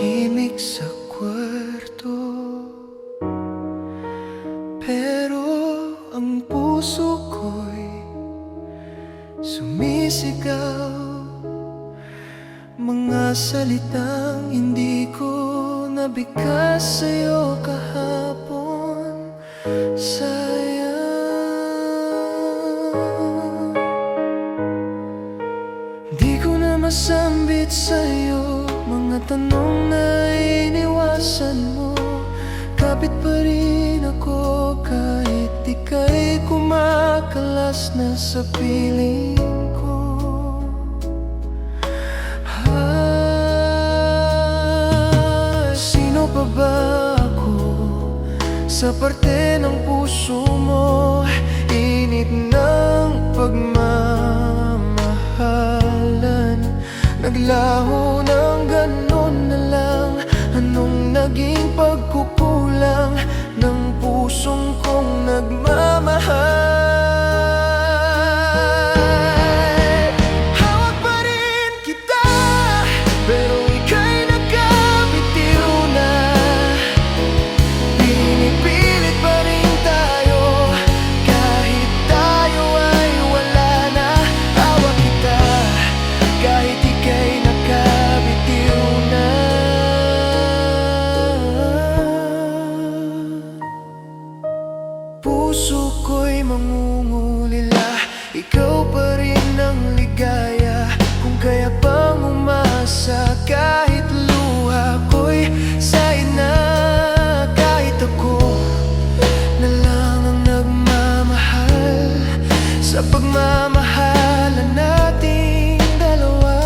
tahimik sa kwarto, pero ang puso ko'y sumisigaw. Mga salitang hindi ko nabigkas sa'yo kahapon, sayang. Di ko na masambit sa'yo mga tanong na iniwasan mo. Kapit pa rin ako kahit ika'y kumakalas na sa piling ko. Sino pa ba ako sa parte ng puso mo? Init ng pagmamahalan, naglaho ng ganon na lang. Anong naging pagkukulang ng pusong kong nagmamahal? Hawak pa rin kita, pero ika'y nagkabitiw na. Pinipilit pa rin tayo, kahit tayo ay wala na. Hawak kita, kahit ika'y nakabitiw na. Puso ko'y mangungulila, ikaw pa rin ang ligaya. Kung kaya pang umasa, kahit luha ko'y sain na. Kahit ako na lang ang nagmamahal sa pagmamahalan nating dalawa.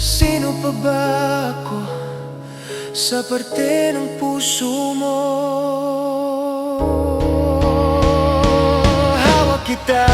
Sino pa ba ako sa parte ng puso mo? Hawak kita,